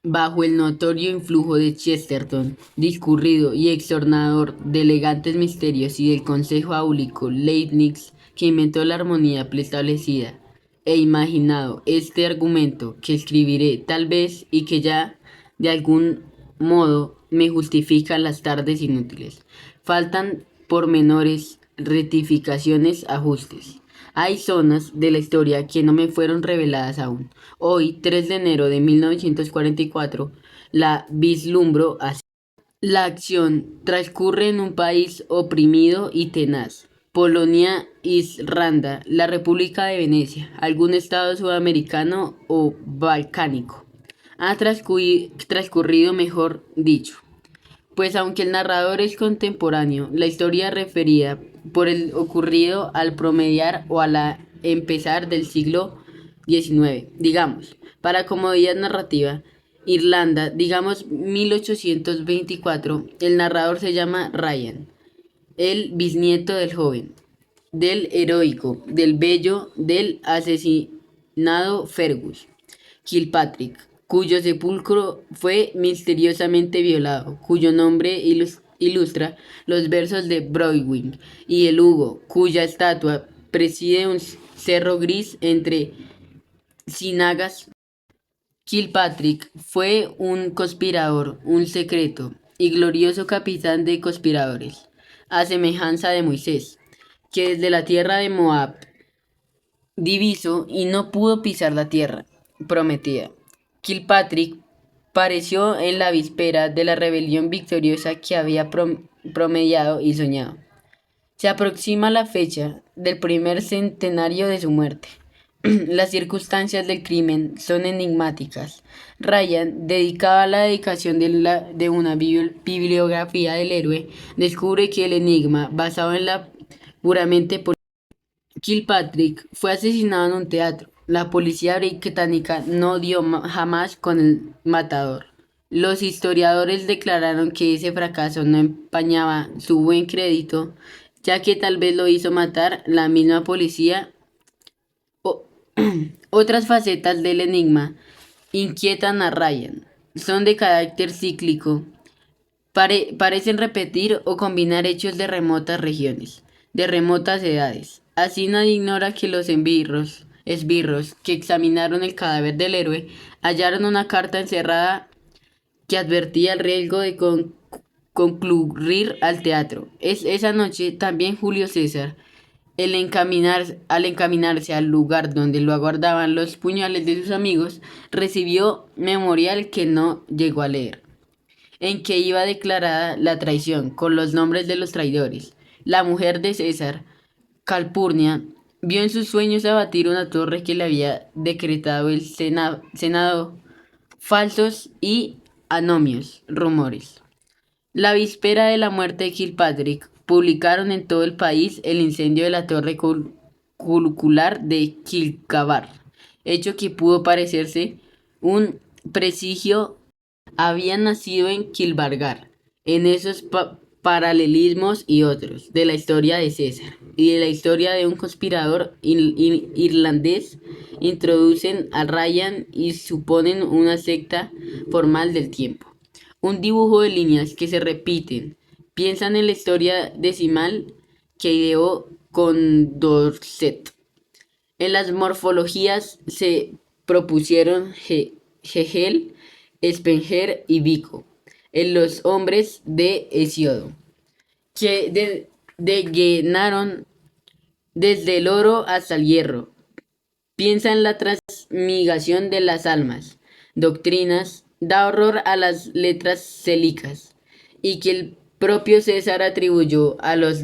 Bajo el notorio influjo de Chesterton, discurrido y exornador de elegantes misterios y del consejo áulico Leibniz, que inventó la armonía preestablecida, he imaginado este argumento que escribiré tal vez y que ya de algún modo me justifica las tardes inútiles. Faltan pormenores, rectificaciones, ajustes. Hay zonas de la historia que no me fueron reveladas aún. Hoy, 3 de enero de 1944, la vislumbro así. La acción transcurre en un país oprimido y tenaz. Polonia, Irlanda, la República de Venecia, algún estado sudamericano o balcánico. Ha transcurrido, mejor dicho, pues aunque el narrador es contemporáneo, la historia referida por el ocurrido al promediar o a la empezar del siglo XIX, digamos, para comodidad narrativa, Irlanda, digamos 1824, el narrador se llama Ryan, el bisnieto del joven, del heroico, del bello, del asesinado Fergus Kilpatrick, cuyo sepulcro fue misteriosamente violado, cuyo nombre ilustra los versos de Browning, y el Hugo, cuya estatua preside un cerro gris entre ciénagas. Kilpatrick fue un conspirador, un secreto y glorioso capitán de conspiradores, a semejanza de Moisés, que desde la tierra de Moab diviso y no pudo pisar la tierra prometida. Kilpatrick pareció en la víspera de la rebelión victoriosa que había promediado y soñado. Se aproxima la fecha del primer centenario de su muerte. Las circunstancias del crimen son enigmáticas. Ryan, dedicado a la dedicación de una bibliografía del héroe, descubre que el enigma, basado en la puramente Kilpatrick fue asesinado en un teatro. La policía británica no dio jamás con el matador. Los historiadores declararon que ese fracaso no empañaba su buen crédito, ya que tal vez lo hizo matar la misma policía. O- Otras facetas del enigma inquietan a Ryan. Son de carácter cíclico. Parecen repetir o combinar hechos de remotas regiones, de remotas edades. Así nadie ignora que los esbirros que examinaron el cadáver del héroe hallaron una carta encerrada que advertía el riesgo de concurrir al teatro. Esa noche también Julio César, al encaminarse al lugar donde lo aguardaban los puñales de sus amigos, recibió memorial que no llegó a leer en que iba declarada la traición con los nombres de los traidores. La mujer de César, Calpurnia, vio en sus sueños abatir una torre que le había decretado el Senado, falsos y anomios rumores. La víspera de la muerte de Kilpatrick, publicaron en todo el país el incendio de la torre culucular de Kilcabar, hecho que pudo parecerse un presagio había nacido en Kilbargar, en esos paralelismos y otros, de la historia de César y de la historia de un conspirador irlandés, introducen a Ryan y suponen una secta formal del tiempo. Un dibujo de líneas que se repiten, piensan en la historia decimal que ideó Condorcet. En las morfologías se propusieron Hegel, Spenger y Vico. En los hombres de Hesiodo, que degenaron desde el oro hasta el hierro. Piensa en la transmigración de las almas, doctrinas, da horror a las letras célicas, y que el propio César atribuyó a los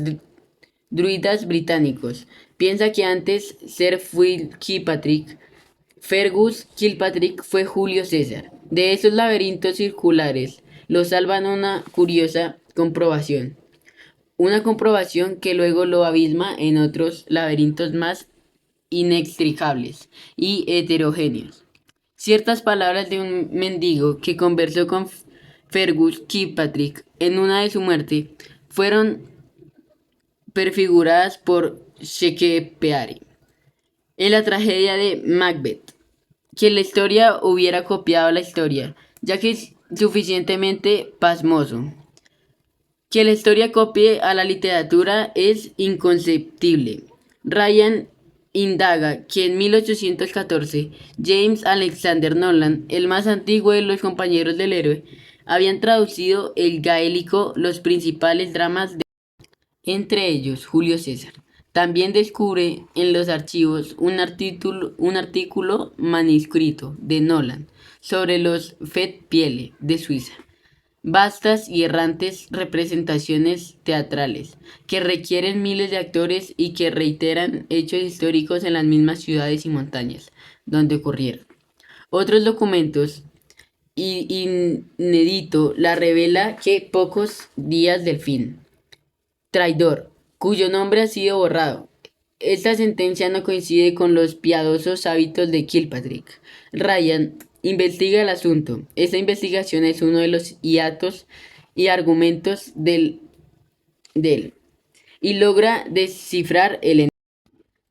druidas británicos. Piensa que antes ser fue Kilpatrick, Fergus Kilpatrick fue Julio César. De esos laberintos circulares lo salvan una curiosa comprobación. Una comprobación que luego lo abisma en otros laberintos más inextricables y heterogéneos. Ciertas palabras de un mendigo que conversó con Fergus Kilpatrick en una de su muerte fueron prefiguradas por Shakespeare en la tragedia de Macbeth. Que la historia hubiera copiado la historia ya que es suficientemente pasmoso. Que la historia copie a la literatura es inconceptible. Ryan indaga que en 1814 James Alexander Nolan, el más antiguo de los compañeros del héroe, habían traducido el gaélico los principales dramas de entre ellos Julio César. También descubre en los archivos un artículo manuscrito de Nolan sobre los Festspiele de Suiza. Vastas y errantes representaciones teatrales que requieren miles de actores y que reiteran hechos históricos en las mismas ciudades y montañas donde ocurrieron. Otros documentos inédito la revela que pocos días del fin. Traidor, cuyo nombre ha sido borrado. Esta sentencia no coincide con los piadosos hábitos de Kilpatrick. Ryan investiga el asunto. Esta investigación es uno de los hiatos y argumentos de él y logra descifrar el enigma.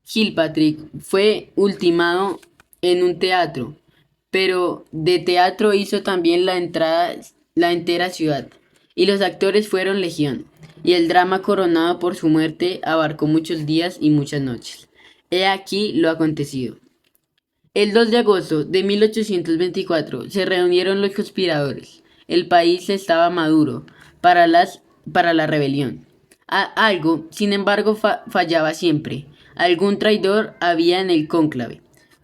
Kilpatrick fue ultimado en un teatro, pero de teatro hizo también la entera ciudad, y los actores fueron legión, y el drama coronado por su muerte abarcó muchos días y muchas noches. He aquí lo acontecido. El 2 de agosto de 1824 se reunieron los conspiradores. El país estaba maduro para la rebelión. Algo, sin embargo, fallaba siempre. Algún traidor había en el cónclave.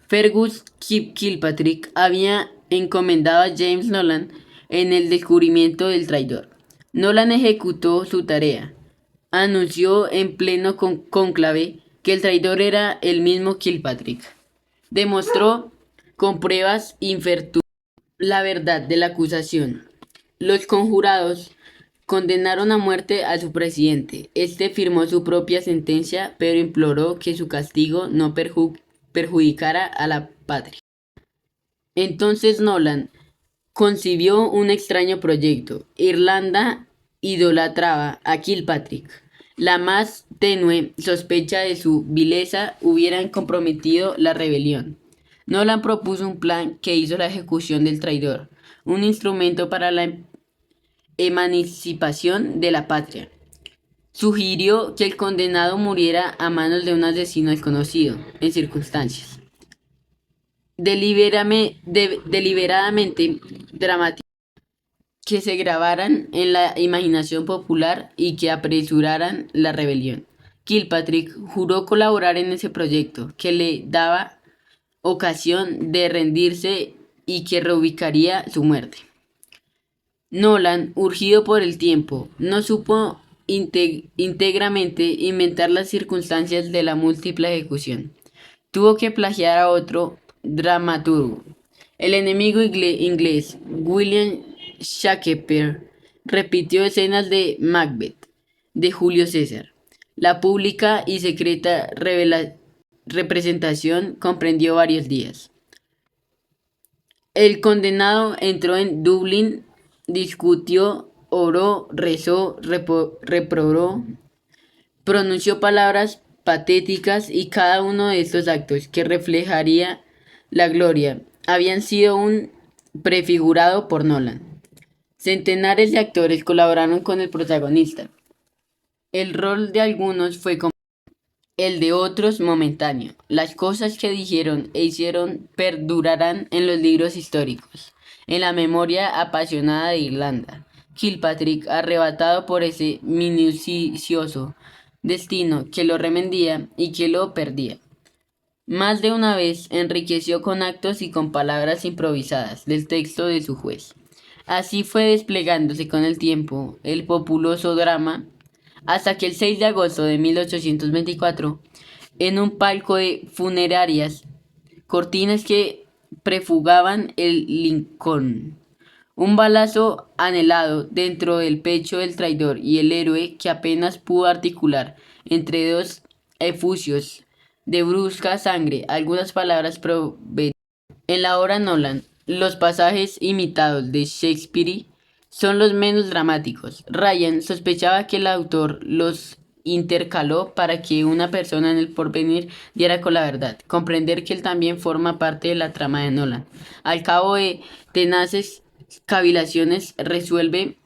Fergus Kilpatrick había encomendado a James Nolan en el descubrimiento del traidor. Nolan ejecutó su tarea. Anunció en pleno cónclave que el traidor era el mismo Kilpatrick. Demostró con pruebas infructuosas la verdad de la acusación. Los conjurados condenaron a muerte a su presidente. Este firmó su propia sentencia, pero imploró que su castigo no perjudicara a la patria. Entonces Nolan concibió un extraño proyecto. Irlanda idolatraba a Kilpatrick. La más tenue sospecha de su vileza hubieran comprometido la rebelión. Nolan propuso un plan que hizo la ejecución del traidor, un instrumento para la emancipación de la patria. Sugirió que el condenado muriera a manos de un asesino desconocido, en circunstancias deliberadamente dramáticas que se grabaran en la imaginación popular y que apresuraran la rebelión. Kilpatrick juró colaborar en ese proyecto, que le daba ocasión de rendirse y que reubicaría su muerte. Nolan, urgido por el tiempo, no supo íntegramente inventar las circunstancias de la múltiple ejecución. Tuvo que plagiar a otro dramaturgo. El enemigo inglés, William Shakespeare, repitió escenas de Macbeth, de Julio César. La pública y secreta representación comprendió varios días. El condenado entró en Dublín, discutió, oró, rezó, reprobó, pronunció palabras patéticas, y cada uno de estos actos que reflejaría la gloria habían sido un prefigurado por Nolan. Centenares de actores colaboraron con el protagonista. El rol de algunos fue como el de otros momentáneo. Las cosas que dijeron e hicieron perdurarán en los libros históricos, en la memoria apasionada de Irlanda. Kilpatrick, arrebatado por ese minucioso destino que lo remendía y que lo perdía, más de una vez enriqueció con actos y con palabras improvisadas del texto de su juez. Así fue desplegándose con el tiempo el populoso drama, hasta que el 6 de agosto de 1824, en un palco de funerarias, cortinas que prefugaban el Lincoln, un balazo anhelado dentro del pecho del traidor y el héroe, que apenas pudo articular entre dos efusios de brusca sangre algunas palabras provenían. En la obra Nolan, los pasajes imitados de Shakespeare son los menos dramáticos. Ryan sospechaba que el autor los intercaló para que una persona en el porvenir diera con la verdad, comprender que él también forma parte de la trama de Nolan. Al cabo de tenaces cavilaciones resuelve